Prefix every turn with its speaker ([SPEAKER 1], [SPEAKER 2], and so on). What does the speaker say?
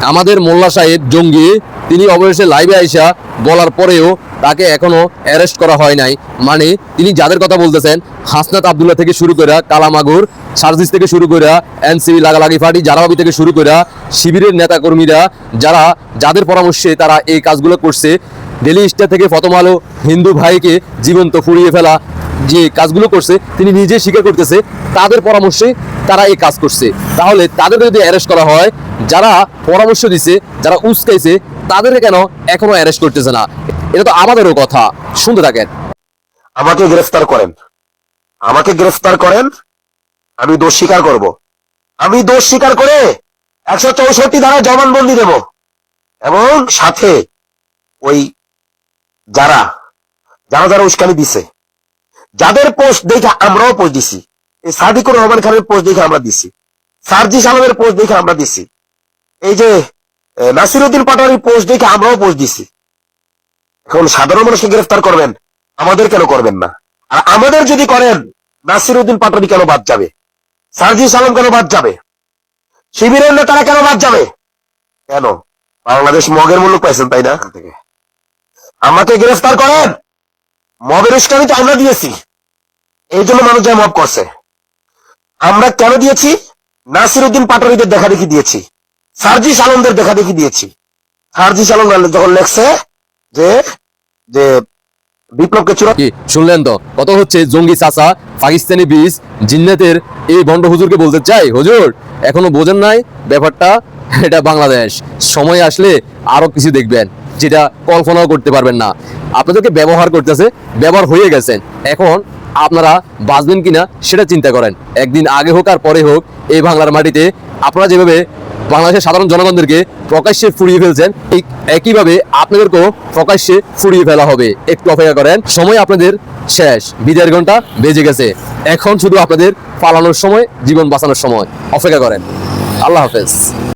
[SPEAKER 1] আমাদের মোল্লা সাহেব জঙ্গি, তিনি অবশেষে লাইভে আইসা বলার পরেও তাকে এখনো অ্যারেস্ট করা হয় নাই। মানে তিনি যাদের কথা বলতেছেন, হাসনাত আবদুল্লাহ থেকে শুরু করে কালামাগুর সার্জিস থেকে শুরু করে এনসিবি লাগালাগি পার্টি জারাবাবি থেকে শুরু করে শিবিরের নেতাকর্মীরা যাদের পরামর্শে তারা এই কাজগুলো করছে, ডেলি স্টার থেকে প্রথম আলো হিন্দু ভাইকে জীবন্ত পুড়িয়ে ফেলা যে কাজগুলো করছে, তিনি নিজে স্বীকার করতেছে তাদের পরামর্শে তারা এই কাজ করছে। তাহলে তাদের যদি অ্যারেস্ট করা হয়, যারা পরামর্শ দিছে, যারা উস্কাইছে, তাদেরকে কেন এখনো অ্যারেস্ট করতেছে না? এটা তো আমাদেরও কথা। শুনতে থাকেন।
[SPEAKER 2] আমাকে গ্রেফতার করেন, আমাকে গ্রেফতার করেন, আমি দোষ স্বীকার করব। আমি দোষ স্বীকার করে 164 ধারা জবানবন্দি দেব, এবং সাথে ওই যারা যারা যারা উস্কানি দিছে, যাদের পোস্ট দেখে আমরাও পোস্ট দিছি, এই সাদিকুর রহমান খানের পোস্ট দেখে আমরা দিছি, সার্জিস আলমের পোস্ট দেখে আমরা দিছি, এই যে নাসিরউদ্দিন পাটোয়ারির পোস্ট দেখে আমরাও পোস্ট দিছি। এখন সাধারণ মানুষকে গ্রেফতার করবেন, আমাদের কেন করবেন না? আর আমাদের যদি করেন, নাসিরউদ্দিন পাটোয়ারি কেন বাদ যাবে? সার্জিস আলম কেন বাদ যাবে? শিবিরের নেতারা কেন বাদ যাবে? কেন? বাংলাদেশ মগের মূল্য পাইছেন, তাই না? আমাকে গ্রেফতার করেন, মবের উস্কানি তো আমরা দিয়েছি, এই জন্য মানুষ যা মব করছে। আমরা কেন দিয়েছি? নাসিরউদ্দিন পাটোয়ারিদের দেখা দেখি দিয়েছি, সার্জিস আলমদের দেখা দেখি দিয়েছি। সার্জিস আলম যখন লেখছে যে যে বিপ্লবকে
[SPEAKER 1] শুনলেন তো, কত হচ্ছে জঙ্গি চাচা, পাকিস্তানি বীজ জিন্নাতের এই ভণ্ড হুজুরকে বলতে চাই, হুজুর এখনো বোঝেন নাই ব্যাপারটা, এটা বাংলাদেশ। সময় আসলে আরো কিছু দেখবেন যেটা কল্পনাও করতে পারবেন না। আপনাদেরকে ব্যবহার করতেছে, ব্যবহার হয়ে গেছেন, এখন আপনারা বাঁচবেন কিনা সেটা চিন্তা করেন। একদিন আগে হোক আর পরে হোক, এই বাংলার মাটিতে আপনারা যেভাবে বাংলাদেশের সাধারণ জনগণদেরকে প্রকাশ্যে ফুরিয়ে ফেলছেন, ঠিক একইভাবে আপনাদেরকেও প্রকাশ্যে ফুরিয়ে ফেলা হবে। একটু অপেক্ষা করেন, সময় আপনাদের শেষ, বিদায়ের ঘন্টা বেজে গেছে। এখন শুধু আপনাদের পালানোর সময়, জীবন বাঁচানোর সময়। অপেক্ষা করেন। আল্লাহ হাফেজ।